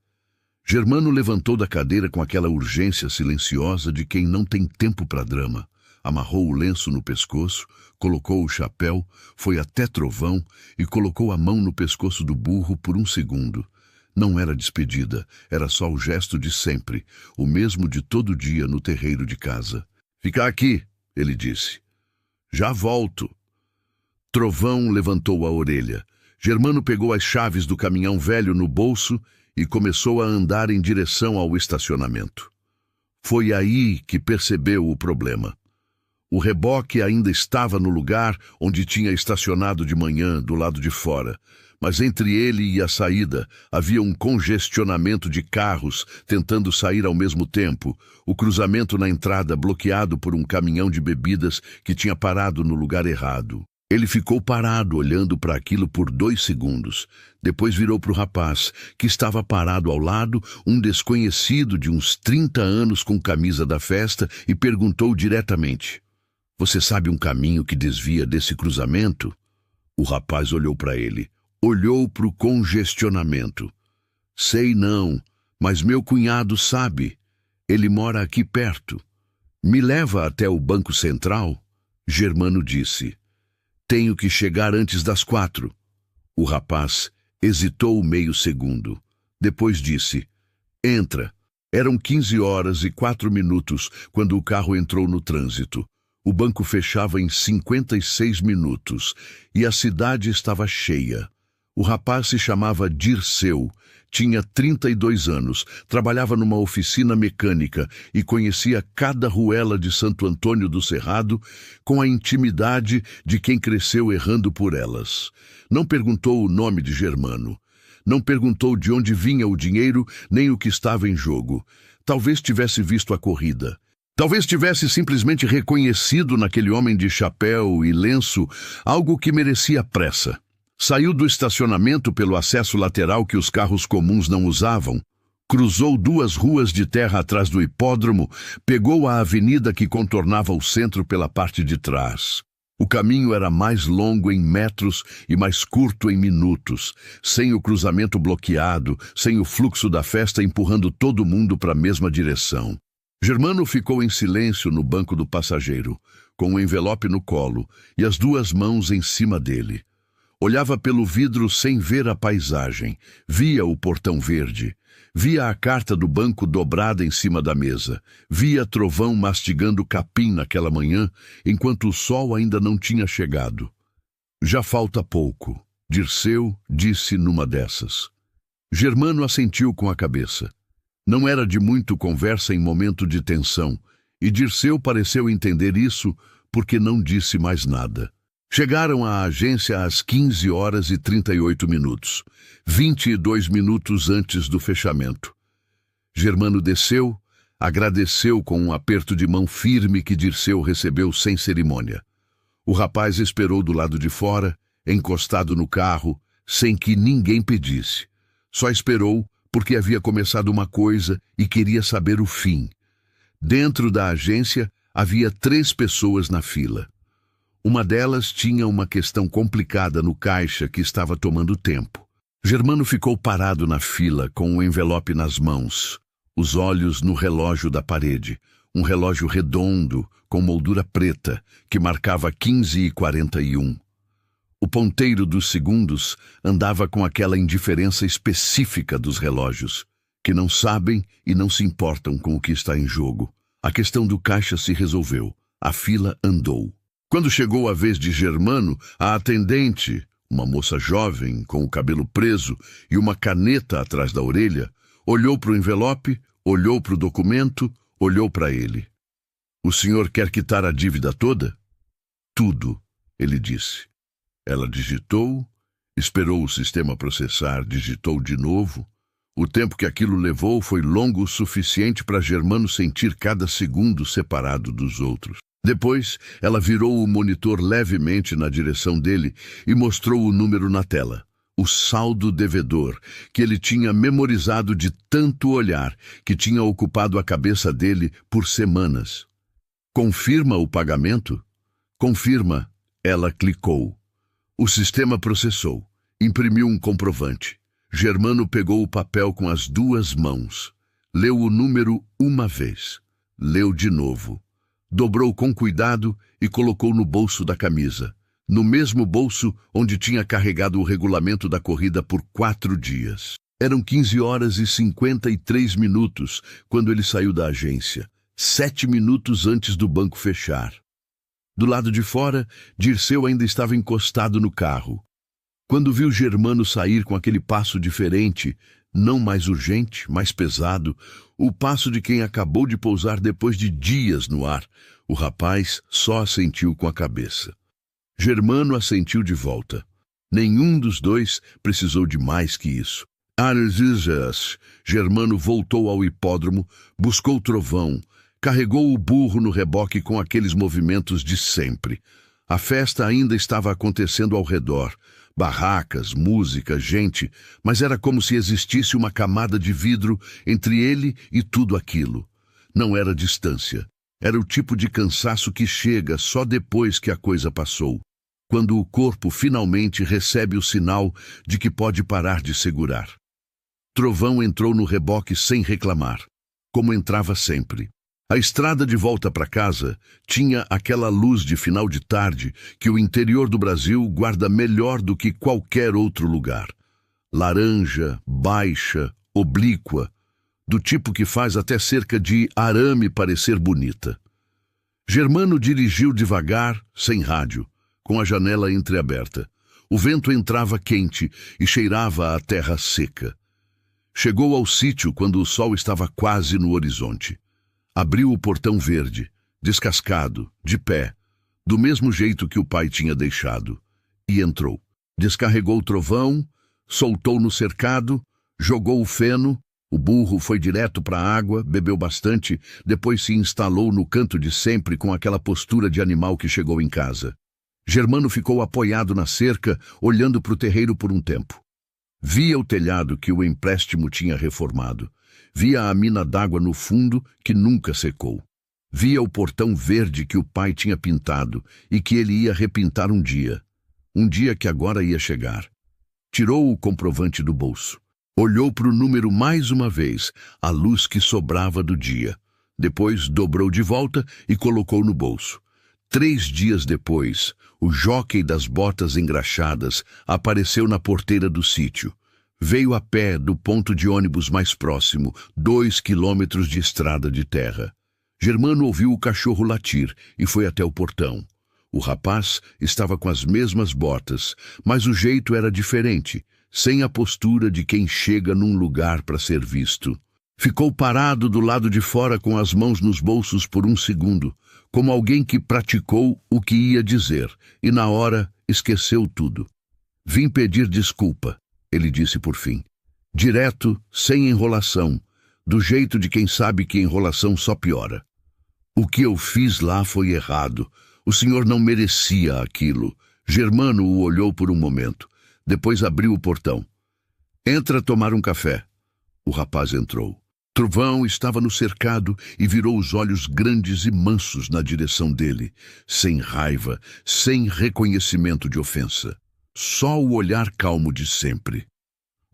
Germano levantou da cadeira com aquela urgência silenciosa de quem não tem tempo para drama. Amarrou o lenço no pescoço, colocou o chapéu, foi até Trovão e colocou a mão no pescoço do burro por um segundo. Não era despedida, era só o gesto de sempre, o mesmo de todo dia no terreiro de casa. "Fica aqui", ele disse. "Já volto." Trovão levantou a orelha. Germano pegou as chaves do caminhão velho no bolso e começou a andar em direção ao estacionamento. Foi aí que percebeu o problema. O reboque ainda estava no lugar onde tinha estacionado de manhã, do lado de fora. Mas entre ele e a saída havia um congestionamento de carros tentando sair ao mesmo tempo, o cruzamento na entrada bloqueado por um caminhão de bebidas que tinha parado no lugar errado. Ele ficou parado olhando para aquilo por 2 segundos. Depois virou para o rapaz, que estava parado ao lado, um desconhecido de uns 30 anos com camisa da festa, e perguntou diretamente: "Você sabe um caminho que desvia desse cruzamento?" O rapaz olhou para ele. Olhou para o congestionamento. "Sei não, mas meu cunhado sabe. Ele mora aqui perto. Me leva até o Banco Central?" Germano disse: "Tenho que chegar antes das 4. O rapaz hesitou meio segundo. Depois disse: "Entra." Eram 15h04 quando o carro entrou no trânsito. O banco fechava em 56 minutos e a cidade estava cheia. O rapaz se chamava Dirceu, tinha 32 anos, trabalhava numa oficina mecânica e conhecia cada ruela de Santo Antônio do Cerrado com a intimidade de quem cresceu errando por elas. Não perguntou o nome de Germano. Não perguntou de onde vinha o dinheiro nem o que estava em jogo. Talvez tivesse visto a corrida. Talvez tivesse simplesmente reconhecido naquele homem de chapéu e lenço algo que merecia pressa. Saiu do estacionamento pelo acesso lateral que os carros comuns não usavam, cruzou 2 ruas de terra atrás do hipódromo, pegou a avenida que contornava o centro pela parte de trás. O caminho era mais longo em metros e mais curto em minutos, sem o cruzamento bloqueado, sem o fluxo da festa empurrando todo mundo para a mesma direção. Germano ficou em silêncio no banco do passageiro, com o envelope no colo e as 2 mãos em cima dele. Olhava pelo vidro sem ver a paisagem, via o portão verde, via a carta do banco dobrada em cima da mesa, via Trovão mastigando capim naquela manhã, enquanto o sol ainda não tinha chegado. "Já falta pouco", Dirceu disse numa dessas. Germano assentiu com a cabeça. Não era de muito conversa em momento de tensão, e Dirceu pareceu entender isso porque não disse mais nada. Chegaram à agência às 15h38, 22 minutos antes do fechamento. Germano desceu, agradeceu com um aperto de mão firme que Dirceu recebeu sem cerimônia. O rapaz esperou do lado de fora, encostado no carro, sem que ninguém pedisse. Só esperou porque havia começado uma coisa e queria saber o fim. Dentro da agência havia 3 pessoas na fila. Uma delas tinha uma questão complicada no caixa que estava tomando tempo. Germano ficou parado na fila com o envelope nas mãos, os olhos no relógio da parede, um relógio redondo com moldura preta que marcava 15h41. O ponteiro dos segundos andava com aquela indiferença específica dos relógios, que não sabem e não se importam com o que está em jogo. A questão do caixa se resolveu. A fila andou. Quando chegou a vez de Germano, a atendente, uma moça jovem, com o cabelo preso e uma caneta atrás da orelha, olhou para o envelope, olhou para o documento, olhou para ele. "O senhor quer quitar a dívida toda?" "Tudo", ele disse. Ela digitou, esperou o sistema processar, digitou de novo. O tempo que aquilo levou foi longo o suficiente para Germano sentir cada segundo separado dos outros. Depois, ela virou o monitor levemente na direção dele e mostrou o número na tela. O saldo devedor, que ele tinha memorizado de tanto olhar, que tinha ocupado a cabeça dele por semanas. "Confirma o pagamento?" "Confirma." Ela clicou. O sistema processou. Imprimiu um comprovante. Germano pegou o papel com as duas mãos. Leu o número uma vez. Leu de novo. Dobrou com cuidado e colocou no bolso da camisa. No mesmo bolso onde tinha carregado o regulamento da corrida por 4 dias. Eram 15h53 quando ele saiu da agência. 7 minutos antes do banco fechar. Do lado de fora, Dirceu ainda estava encostado no carro. Quando viu Germano sair com aquele passo diferente, não mais urgente, mais pesado, o passo de quem acabou de pousar depois de dias no ar, o rapaz só assentiu com a cabeça. Germano assentiu de volta. Nenhum dos dois precisou de mais que isso. Germano voltou ao hipódromo, buscou Trovão, carregou o burro no reboque com aqueles movimentos de sempre. A festa ainda estava acontecendo ao redor. Barracas, música, gente, mas era como se existisse uma camada de vidro entre ele e tudo aquilo. Não era distância. Era o tipo de cansaço que chega só depois que a coisa passou. Quando o corpo finalmente recebe o sinal de que pode parar de segurar. Trovão entrou no reboque sem reclamar, como entrava sempre. A estrada de volta para casa tinha aquela luz de final de tarde que o interior do Brasil guarda melhor do que qualquer outro lugar. Laranja, baixa, oblíqua, do tipo que faz até cerca de arame parecer bonita. Germano dirigiu devagar, sem rádio, com a janela entreaberta. O vento entrava quente e cheirava a terra seca. Chegou ao sítio quando o sol estava quase no horizonte. Abriu o portão verde, descascado, de pé, do mesmo jeito que o pai tinha deixado, e entrou. Descarregou o Trovão, soltou no cercado, jogou o feno, o burro foi direto para a água, bebeu bastante, depois se instalou no canto de sempre com aquela postura de animal que chegou em casa. Germano ficou apoiado na cerca, olhando para o terreiro por um tempo. Via o telhado que o empréstimo tinha reformado. Via a mina d'água no fundo que nunca secou. Via o portão verde que o pai tinha pintado e que ele ia repintar um dia que agora ia chegar. Tirou o comprovante do bolso. Olhou para o número mais uma vez, a luz que sobrava do dia. Depois dobrou de volta e colocou no bolso. 3 dias depois, o jóquei das botas engraxadas apareceu na porteira do sítio. Veio a pé do ponto de ônibus mais próximo, 2 quilômetros de estrada de terra. Germano ouviu o cachorro latir e foi até o portão. O rapaz estava com as mesmas botas, mas o jeito era diferente, sem a postura de quem chega num lugar para ser visto. Ficou parado do lado de fora com as mãos nos bolsos por um segundo, como alguém que praticou o que ia dizer, e na hora esqueceu tudo. "Vim pedir desculpa", ele disse por fim. Direto, sem enrolação, do jeito de quem sabe que enrolação só piora. "O que eu fiz lá foi errado. O senhor não merecia aquilo." Germano o olhou por um momento. Depois abriu o portão. "Entra tomar um café." O rapaz entrou. Trovão estava no cercado e virou os olhos grandes e mansos na direção dele, sem raiva, sem reconhecimento de ofensa. Só o olhar calmo de sempre.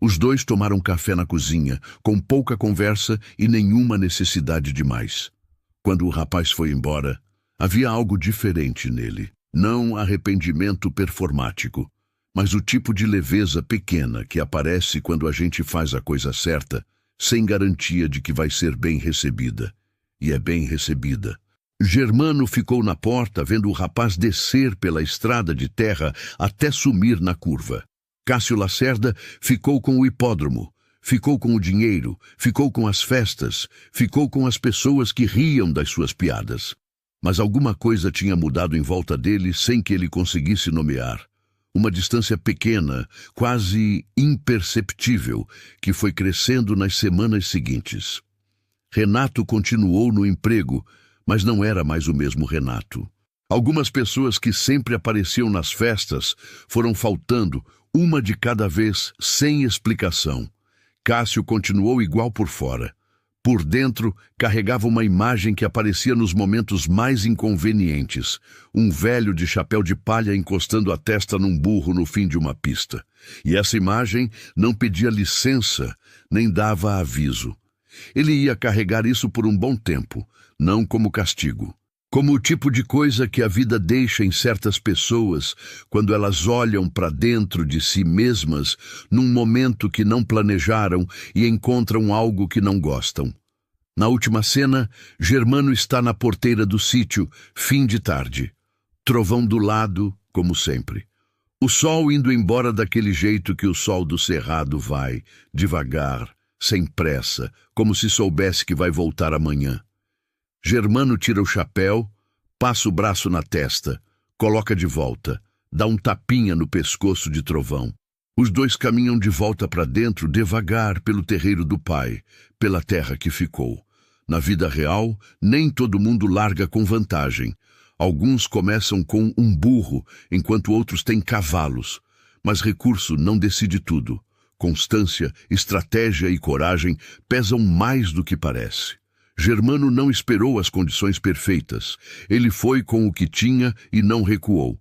Os dois tomaram café na cozinha, com pouca conversa e nenhuma necessidade de mais. Quando o rapaz foi embora, havia algo diferente nele. Não arrependimento performático, mas o tipo de leveza pequena que aparece quando a gente faz a coisa certa, sem garantia de que vai ser bem recebida. e é bem recebida. Germano ficou na porta vendo o rapaz descer pela estrada de terra até sumir na curva. Cássio Lacerda ficou com o hipódromo, ficou com o dinheiro, ficou com as festas, ficou com as pessoas que riam das suas piadas. Mas alguma coisa tinha mudado em volta dele sem que ele conseguisse nomear. Uma distância pequena, quase imperceptível, que foi crescendo nas semanas seguintes. Renato continuou no emprego, mas não era mais o mesmo Renato. Algumas pessoas que sempre apareciam nas festas foram faltando, uma de cada vez, sem explicação. Cássio continuou igual por fora. Por dentro, carregava uma imagem que aparecia nos momentos mais inconvenientes. Um velho de chapéu de palha encostando a testa num burro no fim de uma pista. E essa imagem não pedia licença, nem dava aviso. Ele ia carregar isso por um bom tempo, não como castigo. Como o tipo de coisa que a vida deixa em certas pessoas quando elas olham para dentro de si mesmas num momento que não planejaram e encontram algo que não gostam. Na última cena, Germano está na porteira do sítio, fim de tarde. Trovão do lado, como sempre. O sol indo embora daquele jeito que o sol do cerrado vai, devagar, sem pressa, como se soubesse que vai voltar amanhã. Germano tira o chapéu, passa o braço na testa, coloca de volta, dá um tapinha no pescoço de Trovão. Os dois caminham de volta para dentro devagar pelo terreiro do pai, pela terra que ficou. Na vida real, nem todo mundo larga com vantagem. Alguns começam com um burro, enquanto outros têm cavalos. Mas recurso não decide tudo. Constância, estratégia e coragem pesam mais do que parece. Germano não esperou as condições perfeitas. Ele foi com o que tinha e não recuou.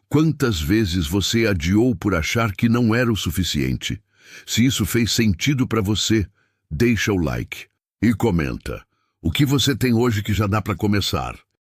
Quantas vezes você adiou por achar que não era o suficiente? Se isso fez sentido para você, deixa o like e comenta. O que você tem hoje que já dá para começar?